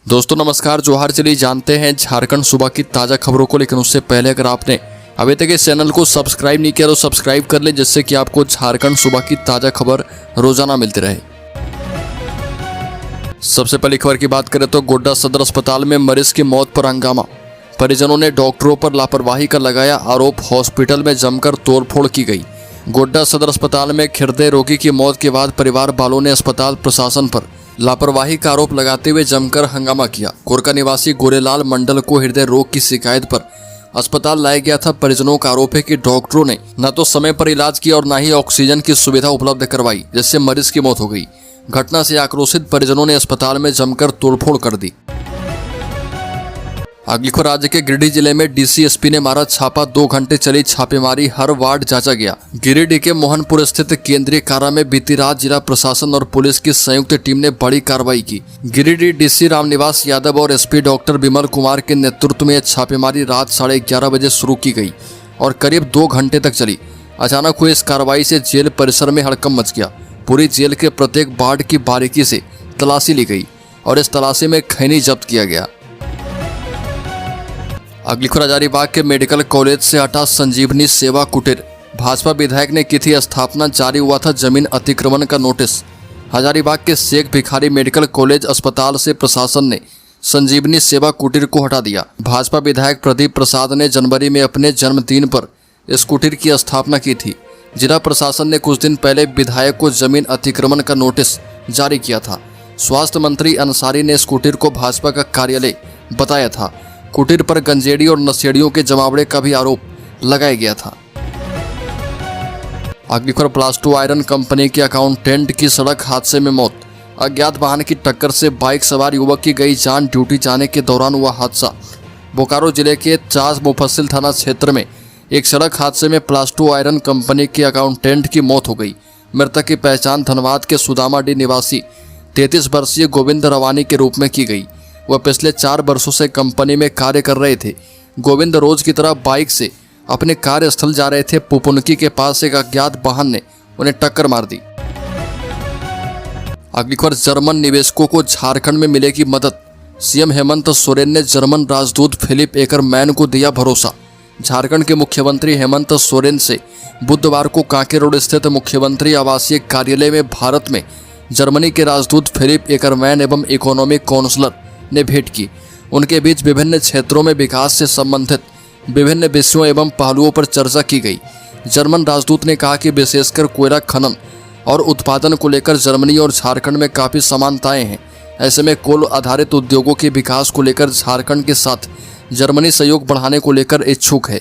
दोस्तों नमस्कार, जोहार। चलिए जानते हैं झारखंड सूबा की ताज़ा खबरों को, लेकिन उससे पहले अगर आपने अभी तक इस चैनल को सब्सक्राइब नहीं किया तो सब्सक्राइब कर लें, जिससे कि आपको झारखंड सूबा की ताज़ा खबर रोजाना मिलती रहे। सबसे पहली खबर की बात करें तो गोड्डा सदर अस्पताल में मरीज की मौत पर हंगामा। परिजनों ने डॉक्टरों पर लापरवाही का लगाया आरोप। हॉस्पिटल में जमकर तोड़फोड़ की गई। गोड्डा सदर अस्पताल में हृदय रोगी की मौत के बाद परिवार वालों ने अस्पताल प्रशासन पर लापरवाही का आरोप लगाते हुए जमकर हंगामा किया। कोरका निवासी गोरेलाल मंडल को हृदय रोग की शिकायत पर अस्पताल लाया गया था। परिजनों का आरोप है कि डॉक्टरों ने न तो समय पर इलाज किया और न ही ऑक्सीजन की सुविधा उपलब्ध करवाई, जिससे मरीज की मौत हो गई। घटना से आक्रोशित परिजनों ने अस्पताल में जमकर तोड़फोड़ कर दी। अगली खबर, राज्य के गिरिडीह जिले में डीसीएसपी ने मारा छापा। 2 घंटे चली छापेमारी, हर वार्ड जांचा गया। गिरिडीह के मोहनपुर स्थित केंद्रीय कारा में बीती रात जिला प्रशासन और पुलिस की संयुक्त टीम ने बड़ी कार्रवाई की। गिरिडीह डीसी रामनिवास यादव और एसपी डॉक्टर विमल कुमार के नेतृत्व में यह छापेमारी रात 11:30 बजे शुरू की गई और करीब 2 घंटे तक चली। अचानक हुई इस कार्रवाई से जेल परिसर में हड़कंप मच गया। पूरी जेल के प्रत्येक वार्ड की बारीकी से तलाशी ली गई और इस तलाशी में खैनी जब्त किया गया। अगली खबर, हजारीबाग के मेडिकल कॉलेज से हटा संजीवनी सेवा कुटीर। भाजपा विधायक ने की थी स्थापना, जारी हुआ था जमीन अतिक्रमण का नोटिस। हजारीबाग के शेख भिखारी मेडिकल कॉलेज अस्पताल से प्रशासन ने संजीवनी सेवा कुटीर को हटा दिया। भाजपा विधायक प्रदीप प्रसाद ने जनवरी में अपने जन्मदिन पर इस कुटीर की स्थापना की थी। जिला प्रशासन ने कुछ दिन पहले विधायक को जमीन अतिक्रमण का नोटिस जारी किया था। स्वास्थ्य मंत्री अंसारी ने इस कुटीर को भाजपा का कार्यालय बताया था। कुटीर पर गंजेड़ी और नशेड़ियों के जमावड़े का भी आरोप लगाया गया था। अगली खबर, प्लास्टो आयरन कंपनी के अकाउंटेंट की सड़क हादसे में मौत। अज्ञात वाहन की टक्कर से बाइक सवार युवक की गई जान। ड्यूटी जाने के दौरान हुआ हादसा। बोकारो जिले के चास मुफस्सिल थाना क्षेत्र में एक सड़क हादसे में प्लास्टो आयरन कंपनी के अकाउंटेंट की मौत हो गई। मृतक की पहचान धनबाद के सुदामाडी निवासी 33 वर्षीय गोविंद रवानी के रूप में की गई। वह पिछले 4 वर्षों से कंपनी में कार्य कर रहे थे। गोविंद रोज की तरह बाइक से अपने कार्यस्थल जा रहे थे। पुपुनकी के पास एक अज्ञात वाहन ने उन्हें टक्कर मार दी। अगली खबर, जर्मन निवेशकों को झारखंड में मिलेगी मदद। सीएम हेमंत सोरेन ने जर्मन राजदूत फिलिप एकरमैन को दिया भरोसा। झारखंड के मुख्यमंत्री हेमंत सोरेन से बुधवार को कांके रोड स्थित मुख्यमंत्री आवासीय कार्यालय में भारत में जर्मनी के राजदूत फिलिप एकरमैन एवं इकोनॉमिक काउंसलर ने भेंट की। उनके बीच विभिन्न क्षेत्रों में विकास से संबंधित विभिन्न विषयों एवं पहलुओं पर चर्चा की गई। जर्मन राजदूत ने कहा कि विशेषकर कोयला खनन और उत्पादन को लेकर जर्मनी और झारखंड में काफ़ी समानताएं हैं। ऐसे में कोल आधारित उद्योगों के विकास को लेकर झारखंड के साथ जर्मनी सहयोग बढ़ाने को लेकर इच्छुक है।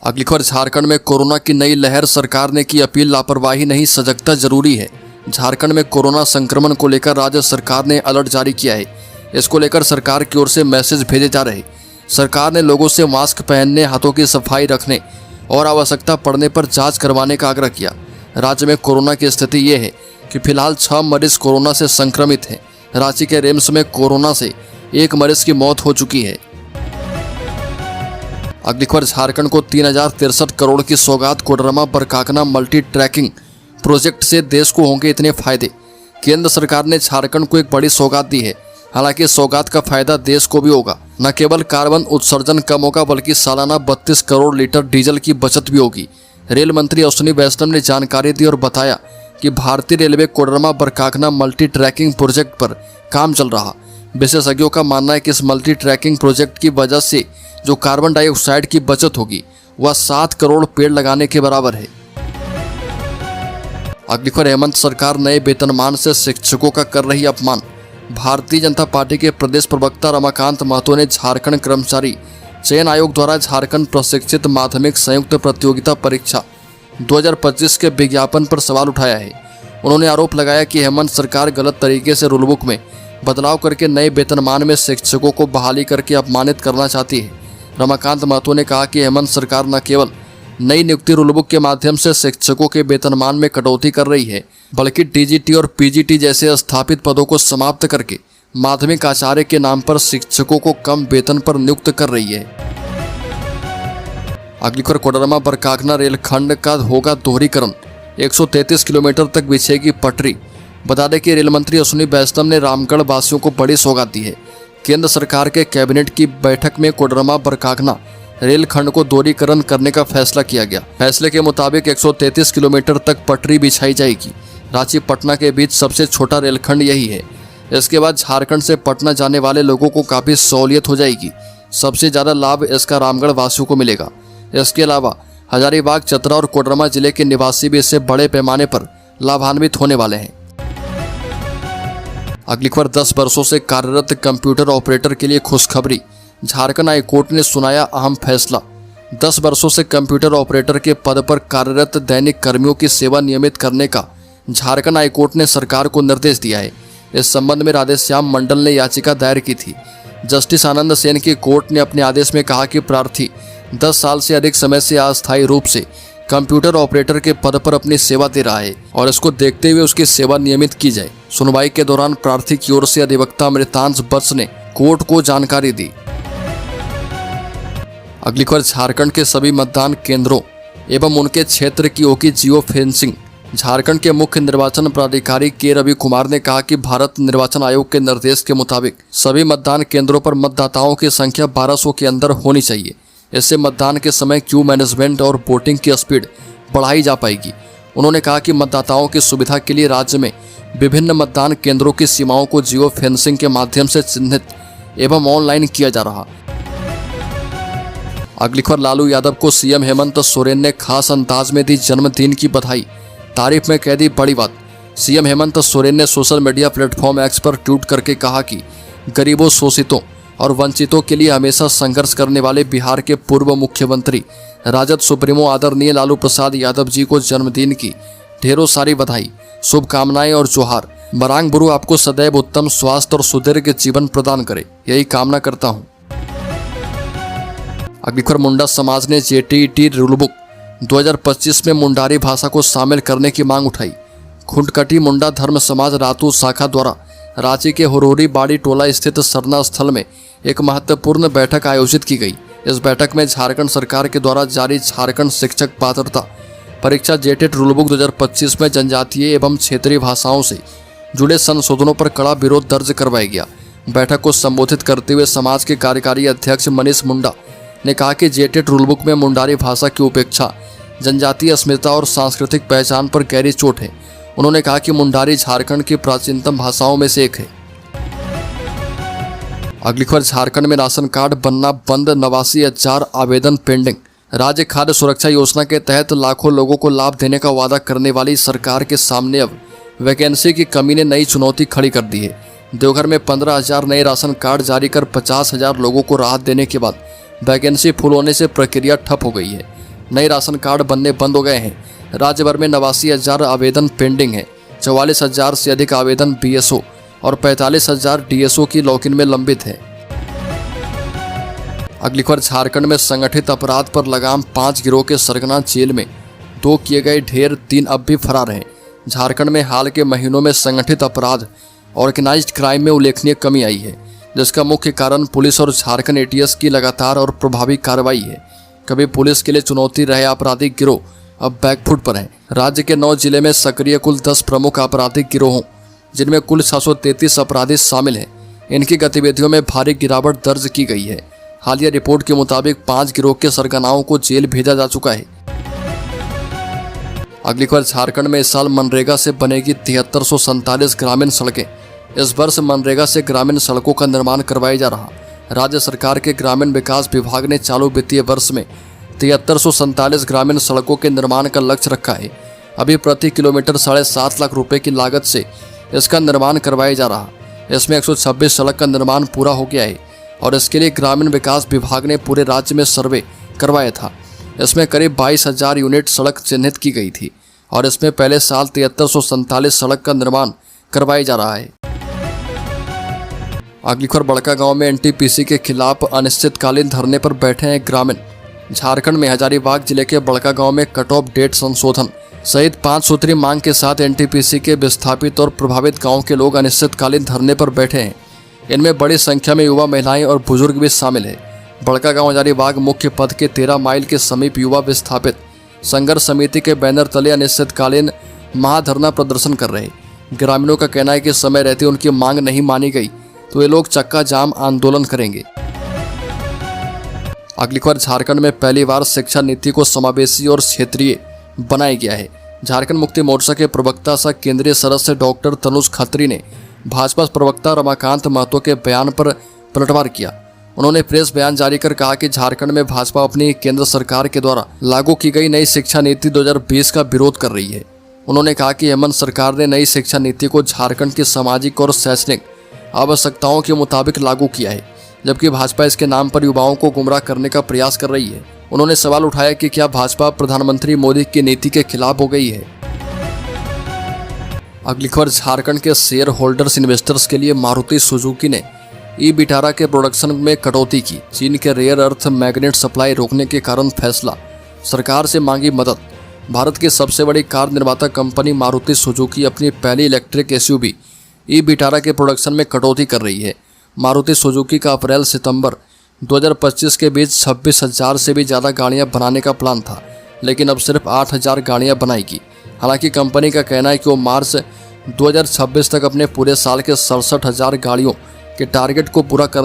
अगली खबर, झारखंड में कोरोना की नई लहर। सरकार ने की अपील, लापरवाही नहीं सजगता जरूरी है। झारखंड में कोरोना संक्रमण को लेकर राज्य सरकार ने अलर्ट जारी किया है। इसको लेकर सरकार की ओर से मैसेज भेजे जा रहे। सरकार ने लोगों से मास्क पहनने, हाथों की सफाई रखने और आवश्यकता पड़ने पर जांच करवाने का आग्रह किया। राज्य में कोरोना की स्थिति ये है कि फिलहाल 6 मरीज कोरोना से संक्रमित हैं। रांची के रिम्स में कोरोना से 1 मरीज की मौत हो चुकी है। अगली खबर, झारखंड को 3063 करोड़ की सौगात। Koderma Barkakana multi tracking project से देश को होंगे इतने फायदे। केंद्र सरकार ने झारखंड को एक बड़ी सौगात दी है। हालांकि सौगात का फायदा देश को भी होगा। न केवल कार्बन उत्सर्जन कम होगा, बल्कि सालाना 32 करोड़ लीटर डीजल की बचत भी होगी। रेल मंत्री अश्विनी वैष्णव ने जानकारी दी और बताया कि भारतीय railway Koderma Barkakana multi tracking project पर काम चल रहा। विशेषज्ञों का मानना है कि इस मल्टी ट्रैकिंग प्रोजेक्ट की वजह से जो कार्बन डाइऑक्साइड की बचत होगी वह 7 करोड़ पेड़ लगाने के बराबर है। अगली खबर, हेमंत सरकार नए वेतनमान से शिक्षकों का कर रही अपमान। भारतीय जनता पार्टी के प्रदेश प्रवक्ता रमाकांत महतो ने झारखंड कर्मचारी चयन आयोग द्वारा झारखंड प्रशिक्षित माध्यमिक संयुक्त प्रतियोगिता परीक्षा 2025 के विज्ञापन पर सवाल उठाया है। उन्होंने आरोप लगाया कि हेमंत सरकार गलत तरीके से रूलबुक में बदलाव करके नए वेतनमान में शिक्षकों को बहाली करके अपमानित करना चाहती है। रमाकांत महतो ने कहा कि हेमंत सरकार न केवल नई नियुक्ति रूलबुक के माध्यम से शिक्षकों के वेतनमान में कटौती कर रही है, बल्कि टीजीटी और पीजीटी जैसे स्थापित पदों को समाप्त करके माध्यमिक आचार्य के नाम पर शिक्षकों को कम वेतन पर नियुक्त कर रही है। अगली खबर, कोडरमा बरकाकना रेलखंड का होगा दोहरीकरण। 133 किलोमीटर तक बिछेगी पटरी। बता दें कि रेल मंत्री अश्विनी वैष्णव ने रामगढ़ वासियों को बड़ी सौगात दी है। केंद्र सरकार के कैबिनेट की बैठक में कोडरमा बरकागना रेलखंड को दोहरीकरण करने का फैसला किया गया। फैसले के मुताबिक 133 किलोमीटर तक पटरी बिछाई जाएगी। रांची पटना के बीच सबसे छोटा रेलखंड यही है। इसके बाद झारखंड से पटना जाने वाले लोगों को काफ़ी सहूलियत हो जाएगी। सबसे ज़्यादा लाभ इसका रामगढ़ वासियों को मिलेगा। इसके अलावा हजारीबाग, चतरा और कोडरमा जिले के निवासी भी इससे बड़े पैमाने पर लाभान्वित होने वाले हैं। अगली खबर 10 वर्षों से कार्यरत कंप्यूटर ऑपरेटर के लिए खुशखबरी। झारखंड हाई कोर्ट ने सुनाया अहम फैसला। 10 वर्षों से कंप्यूटर ऑपरेटर के पद पर कार्यरत दैनिक कर्मियों की सेवा नियमित करने का झारखंड हाई कोर्ट ने सरकार को निर्देश दिया है। इस संबंध में राधेश्याम मंडल ने याचिका दायर की थी। जस्टिस आनंद सेन की कोर्ट ने अपने आदेश में कहा कि प्रार्थी 10 साल से अधिक समय से अस्थायी रूप से कंप्यूटर ऑपरेटर के पद पर अपनी सेवा दे रहा है और इसको देखते हुए उसकी सेवा नियमित की जाए। सुनवाई के दौरान प्रार्थी की ओर से अधिवक्ता अमृतांश बत्स ने कोर्ट को जानकारी दी। अगली खबर झारखंड के सभी मतदान केंद्रों एवं उनके क्षेत्र की होगी जियो फेंसिंग। झारखंड के मुख्य निर्वाचन पदाधिकारी के रवि कुमार ने कहा कि भारत निर्वाचन आयोग के निर्देश के मुताबिक सभी मतदान केंद्रों पर मतदाताओं की संख्या 1200 के अंदर होनी चाहिए। इससे मतदान के समय क्यू मैनेजमेंट और वोटिंग की स्पीड बढ़ाई जा पाएगी। उन्होंने कहा कि मतदाताओं की सुविधा के लिए राज्य में विभिन्न मतदान केंद्रों की सीमाओं को जियो फेंसिंग के माध्यम से चिन्हित एवं ऑनलाइन किया जा रहा। अगली खबर लालू यादव को सीएम हेमंत सोरेन ने खास अंदाज में दी जन्मदिन की बधाई। तारीफ में कह दी बड़ी बात। सीएम हेमंत सोरेन ने सोशल मीडिया प्लेटफॉर्म एक्स पर ट्वीट करके कहा कि गरीबों, शोषितों और वंचितों के लिए हमेशा संघर्ष करने वाले बिहार के पूर्व मुख्यमंत्री राजद सुप्रीमो आदरणीय लालू प्रसाद यादव जी को जन्मदिन की ढेरों सारी बधाई, शुभकामनाएं और जोहार। बरांग बुरु आपको सदैव उत्तम स्वास्थ्य और सुदीर्घ जीवन प्रदान करे, यही कामना करता हूँ। अगली खबर मुंडा समाज ने जेटीईटी रूलबुक 2025 में मुंडारी भाषा को शामिल करने की मांग उठाई। खुंडकटी मुंडा धर्म समाज रातू शाखा द्वारा रांची के हुरोरी बाड़ी टोला स्थित सरना स्थल में एक महत्वपूर्ण बैठक आयोजित की गई। इस बैठक में झारखंड सरकार के द्वारा जारी झारखंड शिक्षक पात्रता परीक्षा जेटेट रूलबुक 2025 में जनजातीय एवं क्षेत्रीय भाषाओं से जुड़े संशोधनों पर कड़ा विरोध दर्ज करवाया गया। बैठक को संबोधित करते हुए समाज के कार्यकारी अध्यक्ष मनीष मुंडा ने कहा कि जेटेट रूलबुक में मुंडारी भाषा की उपेक्षा जनजातीय अस्मिता और सांस्कृतिक पहचान पर गहरी चोट है। उन्होंने कहा कि मुंडारी झारखंड की प्राचीनतम भाषाओं में से एक है। अगली खबर झारखंड में राशन कार्ड बनना बंद, 89,000 आवेदन पेंडिंग। राज्य खाद्य सुरक्षा योजना के तहत लाखों लोगों को लाभ देने का वादा करने वाली सरकार के सामने अब वैकेंसी की कमी ने नई चुनौती खड़ी कर दी है। देवघर में 15,000 नए राशन कार्ड जारी कर 50,000 लोगों को राहत देने के बाद वैकेंसी फुल होने से प्रक्रिया ठप हो गई है। नए राशन कार्ड बनने बंद हो गए हैं। राज्य भर में 89,000 आवेदन पेंडिंग है। 44,000 से अधिक आवेदन बीएसओ और 45,000 डीएसओ की लॉगिन में लंबित है। अगली खबर झारखंड में संगठित अपराध पर लगाम, 5 गिरोह के सरगना जेल में, 2 किए गए ढेर, 3 अब भी फरार हैं। झारखंड में हाल के महीनों में संगठित अपराध, ऑर्गेनाइज्ड क्राइम में उल्लेखनीय कमी आई है, जिसका मुख्य कारण पुलिस और झारखंड एटीएस की लगातार और प्रभावी कार्रवाई है। कभी पुलिस के लिए चुनौती रहे आपराधिक गिरोह अब बैकफुट पर हैं। राज्य के 9 जिले में सक्रिय कुल 10 प्रमुख आपराधिक गिरोहों, जिनमें कुल 633 अपराधी शामिल हैं, इनकी गतिविधियों में भारी गिरावट दर्ज की गई है। हालिया रिपोर्ट के मुताबिक 5 गिरोह के सरगनाओं को जेल भेजा जा चुका है। अगली खबर झारखंड में इस साल मनरेगा से बनेगी 7347 ग्रामीण सड़कें। इस वर्ष मनरेगा से ग्रामीण सड़कों का निर्माण करवाया जा रहा। राज्य सरकार के ग्रामीण विकास विभाग ने चालू वित्तीय वर्ष में 7347 ग्रामीण सड़कों के निर्माण का लक्ष्य रखा है। अभी प्रति किलोमीटर 7.5 लाख रुपए की लागत से इसका निर्माण करवाया जा रहा। इसमें 126 सड़क का निर्माण पूरा हो गया है और इसके लिए ग्रामीण विकास विभाग ने पूरे राज्य में सर्वे करवाया था। इसमें करीब 22,000 यूनिट सड़क चिन्हित की गई थी और इसमें पहले साल 7347 सड़क का निर्माण करवाया जा रहा है। अगली खबर बड़का गांव में एनटीपीसी के खिलाफ अनिश्चितकालीन धरने पर बैठे हैं ग्रामीण। झारखंड में हजारीबाग जिले के बड़का गांव में कट ऑफ डेट संशोधन सहित 5 सूत्री मांग के साथ एनटीपीसी के विस्थापित और प्रभावित गांव के लोग अनिश्चितकालीन धरने पर बैठे हैं। इनमें बड़ी संख्या में युवा, महिलाएं और बुजुर्ग भी शामिल है। बड़का गांव हजारीबाग मुख्य पथ के 13 माइल के समीप युवा विस्थापित संघर्ष समिति के बैनर तले अनिश्चितकालीन महाधरना प्रदर्शन कर रहे। ग्रामीणों का कहना है कि समय रहते उनकी मांग नहीं मानी गई तो ये लोग चक्का जाम आंदोलन करेंगे। अगली खबर, झारखंड में पहली बार शिक्षा नीति को समावेशी और क्षेत्रीय बनाया गया है। झारखंड मुक्ति मोर्चा के प्रवक्ता सह केंद्रीय सदस्य डॉक्टर तनुज खत्री ने भाजपा प्रवक्ता रमाकांत महतो के बयान पर पलटवार किया। उन्होंने प्रेस बयान जारी कर कहा कि झारखंड में भाजपा अपनी केंद्र सरकार के द्वारा लागू की गई नई शिक्षा नीति 2020 का विरोध कर रही है। उन्होंने कहा कि हेमंत सरकार ने नई शिक्षा नीति को झारखंड की सामाजिक और शैक्षणिक आवश्यकताओं के मुताबिक लागू किया है, जबकि भाजपा इसके नाम पर युवाओं को गुमराह करने का प्रयास कर रही है। उन्होंने सवाल उठाया कि क्या भाजपा प्रधानमंत्री मोदी की नीति के खिलाफ हो गई है। अगली खबर, झारखंड के शेयर होल्डर्स इन्वेस्टर्स के लिए मारुति सुजुकी ने ई विटारा के प्रोडक्शन में कटौती की। चीन के रेयर अर्थ मैग्नेट सप्लाई रोकने के कारण फैसला, सरकार से मांगी मदद। भारत की सबसे बड़ी कार निर्माता कंपनी मारुति सुजुकी अपनी पहली इलेक्ट्रिक एसयूवी ई विटारा के प्रोडक्शन में कटौती कर रही है। मारुति सुजुकी का अप्रैल सितंबर 2025 के बीच 26,000 से भी ज़्यादा गाड़ियां बनाने का प्लान था, लेकिन अब सिर्फ 8,000 गाड़ियां बनाएगी। हालांकि कंपनी का कहना है कि वो मार्च 2026 तक अपने पूरे साल के 67,000 गाड़ियों के टारगेट को पूरा करने